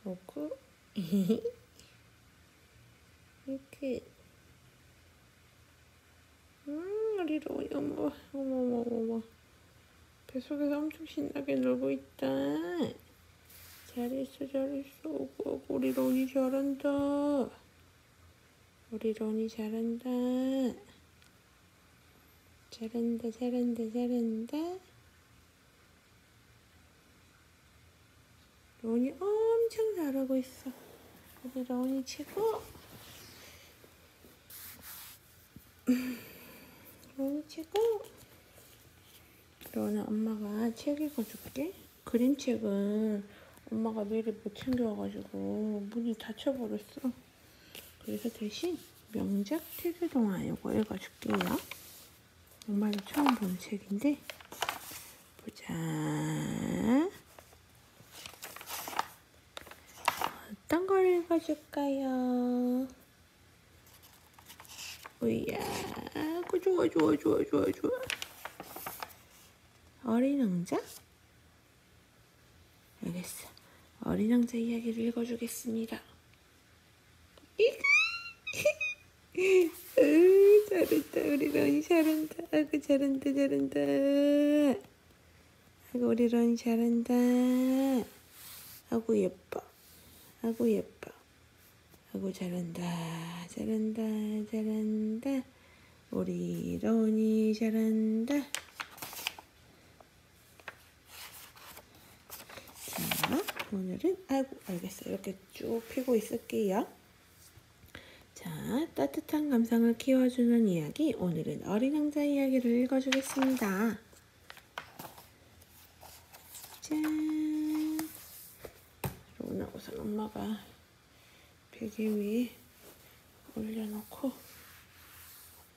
보고 이렇게 우리 로이 어머 뱃속에서 엄청 신나게 놀고 있다. 잘했어 오고 우리 로이 잘한다. 우리 로이 잘한다. 로이 엄청 잘하고 있어. 우리 로이 최고. 로이 최고. 로나 엄마가 책 읽어줄게. 그림책은 엄마가 미리 못 챙겨와가지고 문이 닫혀버렸어. 그래서 대신 명작 태교동화 이거 읽어줄게요. 엄마도 처음 보는 책인데 보자. 어떤 걸 읽어줄까요? 우야, 좋아. 어린 왕자? 알겠어. 어린 왕자 이야기를 읽어주겠습니다. 잘했다. 우리 런이 잘한다. 아이고 잘한다. 아이고 우리 런이 잘한다. 아이고 예뻐. 아이고 잘한다. 우리 런이 잘한다. 자, 오늘은 알겠어. 이렇게 쭉 펴고 있을게요. 자, 따뜻한 감성을 키워주는 이야기. 오늘은 어린 왕자 이야기를 읽어주겠습니다. 짠. 로나 우선 엄마가 베개 위에 올려놓고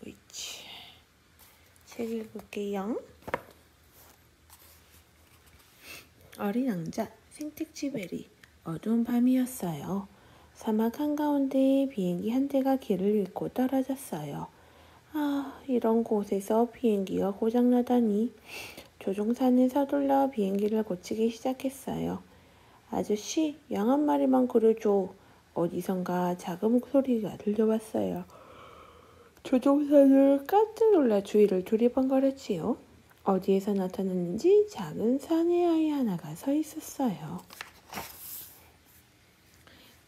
옳지. 책 읽을게요. 어린 왕자. 생택지 베리. 어두운 밤이었어요. 사막 한가운데 비행기 한 대가 길을 잃고 떨어졌어요. 이런 곳에서 비행기가 고장나다니. 조종사는 서둘러 비행기를 고치기 시작했어요. 아저씨, 양 한 마리만 그려줘. 어디선가 작은 소리가 들려왔어요. 조종사는 깜짝 놀라 주위를 두리번거렸지요. 어디에서 나타났는지 작은 사내아이 하나가 서 있었어요.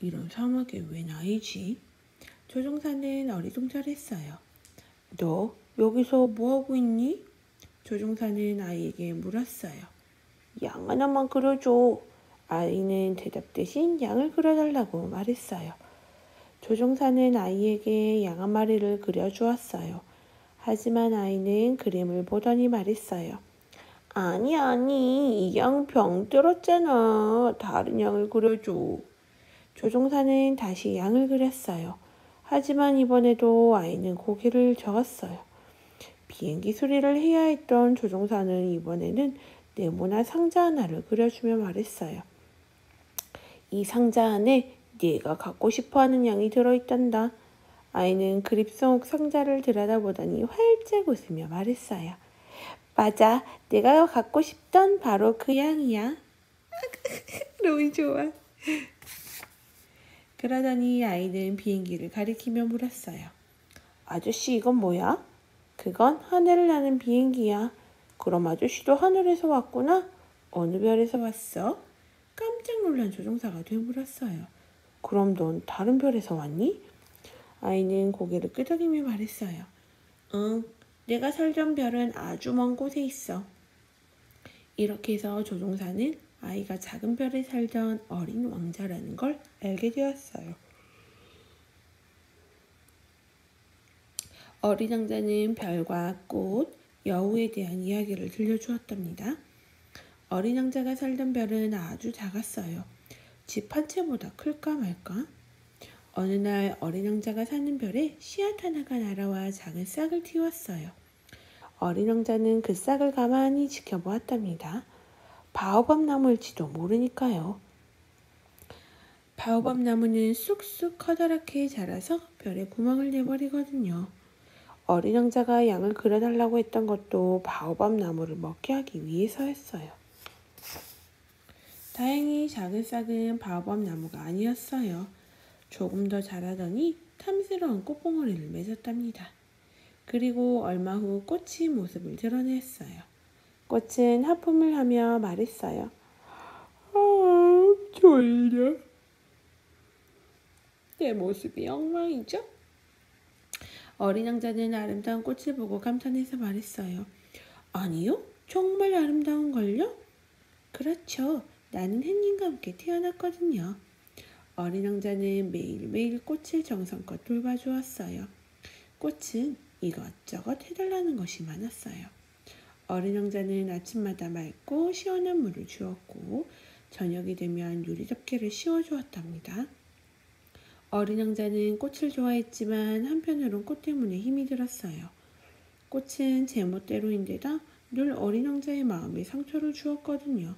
이런 사막에 웬 아이지? 조종사는 어리둥절했어요. 너 여기서 뭐하고 있니? 조종사는 아이에게 물었어요. 양 하나만 그려줘. 아이는 대답 대신 양을 그려달라고 말했어요. 조종사는 아이에게 양 한 마리를 그려주었어요. 하지만 아이는 그림을 보더니 말했어요. 아니, 이 양 병 들었잖아. 다른 양을 그려줘. 조종사는 다시 양을 그렸어요. 하지만 이번에도 아이는 고개를 저었어요. 비행기 수리를 해야 했던 조종사는 이번에는 네모난 상자 하나를 그려주며 말했어요. 이 상자 안에 네가 갖고 싶어하는 양이 들어있단다. 아이는 그림 속 상자를 들여다보더니 활짝 웃으며 말했어요. 맞아, 내가 갖고 싶던 바로 그 양이야. 로이 좋아. 그러더니 아이는 비행기를 가리키며 물었어요. 아저씨, 이건 뭐야? 그건 하늘을 나는 비행기야. 그럼 아저씨도 하늘에서 왔구나? 어느 별에서 왔어? 깜짝 놀란 조종사가 되물었어요. 그럼 넌 다른 별에서 왔니? 아이는 고개를 끄덕이며 말했어요. 응, 내가 살던 별은 아주 먼 곳에 있어. 이렇게 해서 조종사는 아이가 작은 별에 살던 어린 왕자라는 걸 알게 되었어요. 어린 왕자는 별과 꽃, 여우에 대한 이야기를 들려주었답니다. 어린 왕자가 살던 별은 아주 작았어요. 집 한 채보다 클까 말까? 어느 날 어린 왕자가 사는 별에 씨앗 하나가 날아와 작은 싹을 틔웠어요. 어린 왕자는 그 싹을 가만히 지켜보았답니다. 바오밥 나무일지도 모르니까요. 바오밥 나무는 쑥쑥 커다랗게 자라서 별에 구멍을 내버리거든요. 어린 왕자가 양을 그려달라고 했던 것도 바오밥 나무를 먹게 하기 위해서였어요. 다행히 작은 싹은 바오밥 나무가 아니었어요. 조금 더 자라더니 탐스러운 꽃봉오리를 맺었답니다. 그리고 얼마 후 꽃이 모습을 드러냈어요. 꽃은 하품을 하며 말했어요. 졸려. 내 모습이 엉망이죠? 어린 왕자는 아름다운 꽃을 보고 감탄해서 말했어요. 아니요, 정말 아름다운걸요? 그렇죠. 나는 햇님과 함께 태어났거든요. 어린 왕자는 매일매일 꽃을 정성껏 돌봐주었어요. 꽃은 이것저것 해달라는 것이 많았어요. 어린 왕자는 아침마다 맑고 시원한 물을 주었고 저녁이 되면 유리덮개를 씌워주었답니다. 어린 왕자는 꽃을 좋아했지만 한편으론 꽃 때문에 힘이 들었어요. 꽃은 제멋대로인데다 늘 어린 왕자의 마음에 상처를 주었거든요.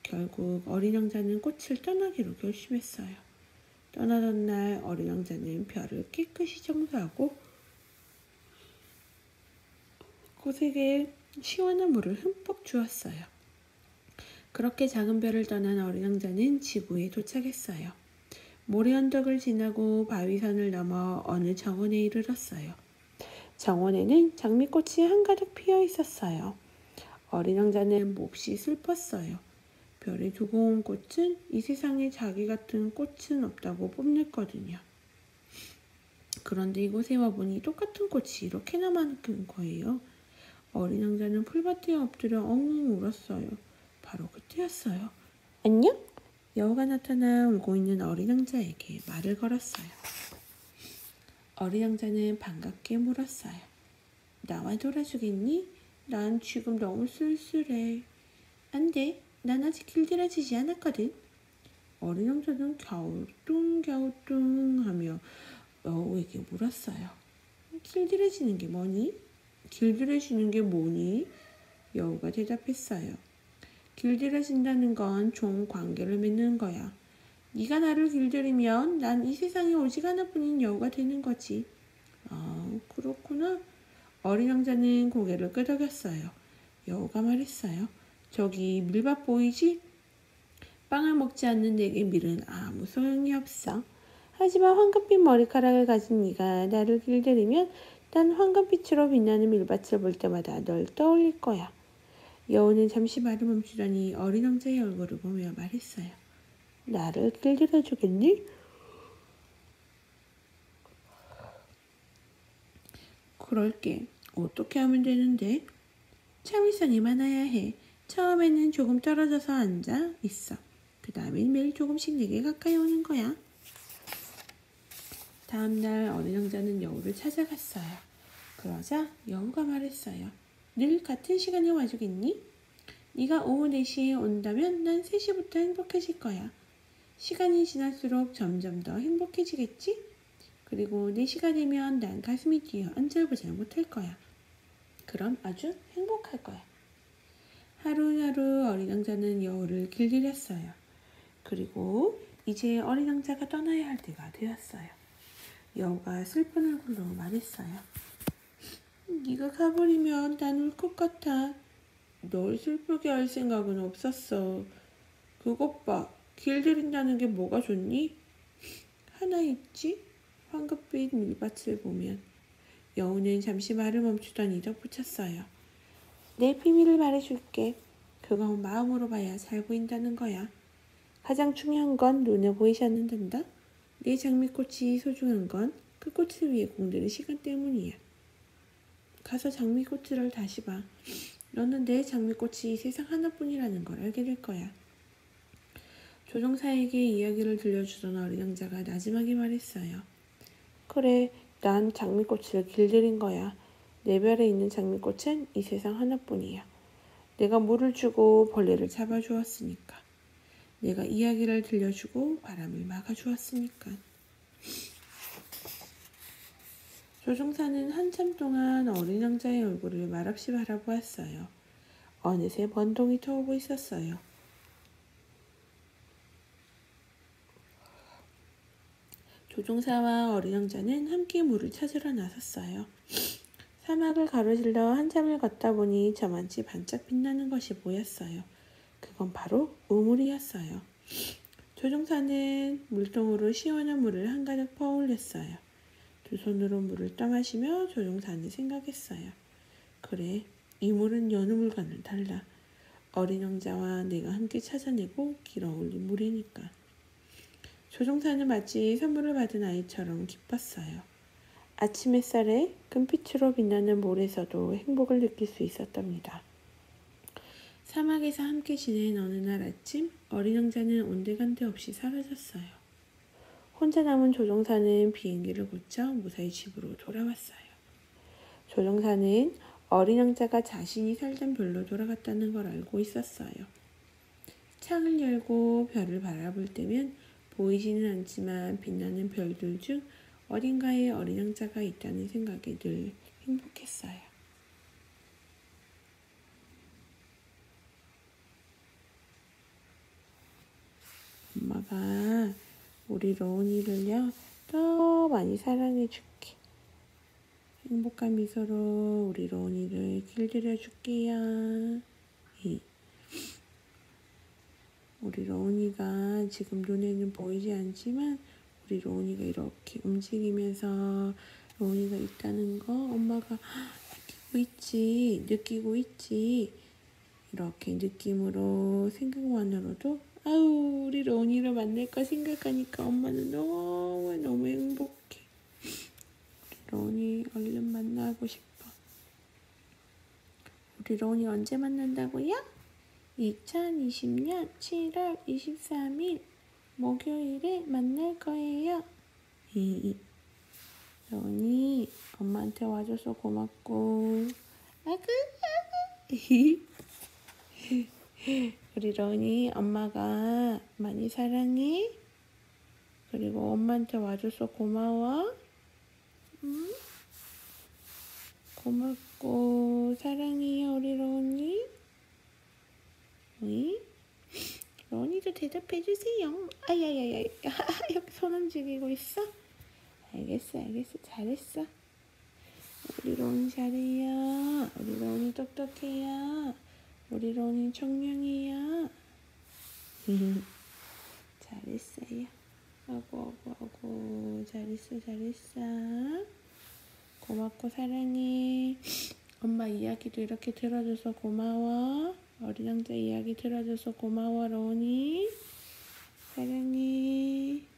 결국 어린 왕자는 꽃을 떠나기로 결심했어요. 떠나던 날 어린 왕자는 별을 깨끗이 청소하고 꽃에게 시원한 물을 흠뻑 주었어요. 그렇게 작은 별을 떠난 어린 왕자는 지구에 도착했어요. 모래 언덕을 지나고 바위산을 넘어 어느 정원에 이르렀어요. 정원에는 장미꽃이 한가득 피어 있었어요. 어린 왕자는 몹시 슬펐어요. 별의 두고 온 꽃은 이 세상에 자기 같은 꽃은 없다고 뽐냈거든요. 그런데 이곳에 와보니 똑같은 꽃이 이렇게나 많은 거예요. 어린 왕자는 풀밭에 엎드려 엉엉 울었어요. 바로 그때였어요. 안녕? 여우가 나타나 울고 있는 어린 왕자에게 말을 걸었어요. 어린 왕자는 반갑게 물었어요. 나와 놀아주겠니? 난 지금 너무 쓸쓸해. 안 돼. 난 아직 길들여지지 않았거든. 어린 왕자는 갸우뚱갸우뚱 하며 여우에게 물었어요. 길들여지는 게 뭐니? 길들여지는 게 뭐니? 여우가 대답했어요. 길들여진다는 건 좋은 관계를 맺는 거야. 네가 나를 길들이면 난 이 세상에 오직 하나뿐인 여우가 되는 거지. 아, 그렇구나. 어린 왕자는 고개를 끄덕였어요. 여우가 말했어요. 저기 밀밭 보이지? 빵을 먹지 않는 내게 밀은 아무 소용이 없어. 하지만 황금빛 머리카락을 가진 네가 나를 길들이면 난 황금빛으로 빛나는 밀밭을 볼 때마다 널 떠올릴 거야. 여우는 잠시 말을 멈추더니 어린 왕자의 얼굴을 보며 말했어요. 나를 길들여주겠니? 그럴게. 어떻게 하면 되는데? 참을성이 많아야 해. 처음에는 조금 떨어져서 앉아 있어. 그 다음엔 매일 조금씩 내게 가까이 오는 거야. 다음날 어린 왕자는 여우를 찾아갔어요. 그러자 여우가 말했어요. 늘 같은 시간에 와주겠니? 네가 오후 4시에 온다면 난 3시부터 행복해질 거야. 시간이 지날수록 점점 더 행복해지겠지? 그리고 4시가 되면 난 가슴이 뛰어 앉아보지 못할 거야. 그럼 아주 행복할 거야. 하루하루 어린 왕자는 여우를 길들였어요. 그리고 이제 어린 왕자가 떠나야 할 때가 되었어요. 여우가 슬픈 얼굴로 말했어요. 네가 가버리면 난 울 것 같아. 널 슬프게 할 생각은 없었어. 그것 봐. 길들인다는 게 뭐가 좋니? 하나 있지? 황금빛 밀밭을 보면. 여우는 잠시 말을 멈추더니 덧붙였어요. 내 비밀을 말해줄게. 그건 마음으로 봐야 잘 보인다는 거야. 가장 중요한 건 눈에 보이지 않는단다. 내 장미꽃이 소중한 건 그 꽃을 위해 공들인 시간 때문이야. 가서 장미꽃을 다시 봐. 너는 내 장미꽃이 이 세상 하나뿐이라는 걸 알게 될 거야. 조종사에게 이야기를 들려주던 어린 왕자가 나지막이 말했어요. 그래, 난 장미꽃을 길들인 거야. 내 별에 있는 장미꽃은 이 세상 하나뿐이야. 내가 물을 주고 벌레를 잡아주었으니까. 내가 이야기를 들려주고 바람을 막아주었으니까. 조종사는 한참 동안 어린 왕자의 얼굴을 말없이 바라보았어요. 어느새 번동이 터오고 있었어요. 조종사와 어린 왕자는 함께 물을 찾으러 나섰어요. 사막을 가로질러 한참을 걷다 보니 저만치 반짝 빛나는 것이 보였어요. 그건 바로 우물이었어요. 조종사는 물통으로 시원한 물을 한가득 퍼올렸어요. 두 손으로 물을 떠마시며 조종사는 생각했어요. 그래, 이 물은 여느 물과는 달라. 어린 왕자와 내가 함께 찾아내고 길어올린 물이니까. 조종사는 마치 선물을 받은 아이처럼 기뻤어요. 아침 햇살에 금빛으로 빛나는 물에서도 행복을 느낄 수 있었답니다. 사막에서 함께 지낸 어느 날 아침, 어린 왕자는 온데간데 없이 사라졌어요. 혼자 남은 조종사는 비행기를 고쳐 무사히 집으로 돌아왔어요. 조종사는 어린 왕자가 자신이 살던 별로 돌아갔다는 걸 알고 있었어요. 창을 열고 별을 바라볼 때면 보이지는 않지만 빛나는 별들 중 어딘가에 어린 왕자가 있다는 생각에 늘 행복했어요. 엄마가 우리 로운이를요 더 많이 사랑해줄게. 행복한 미소로 우리 로운이를 길들여줄게요. 우리 로운이가 지금 눈에는 보이지 않지만 우리 로운이가 이렇게 움직이면서 로운이가 있다는 거 엄마가 느끼고 있지. 이렇게 느낌으로 생각만으로도 아우 우리 로운이를 만날 거 생각하니까 엄마는 너무 행복해. 우리 로운이 얼른 만나고 싶어. 우리 로운이 언제 만난다고요? 2020년 7월 23일 목요일에 만날 거예요. 로운이 엄마한테 와줘서 고맙고 아구 우리 로운이 엄마가 많이 사랑해. 그리고 엄마한테 와줘서 고마워. 고맙고 사랑해요 우리 로운이. 로운이도 대답해주세요. 아야야야 여기 손 움직이고 있어? 알겠어 잘했어. 우리 로운이 잘해요. 우리 로운이 똑똑해요. 우리 로운이 청명해요. 잘했어요. 아고 잘했어. 고맙고 사랑해. 엄마 이야기도 이렇게 들어줘서 고마워. 어린 왕자 이야기 들어줘서 고마워 로운이. 사랑해.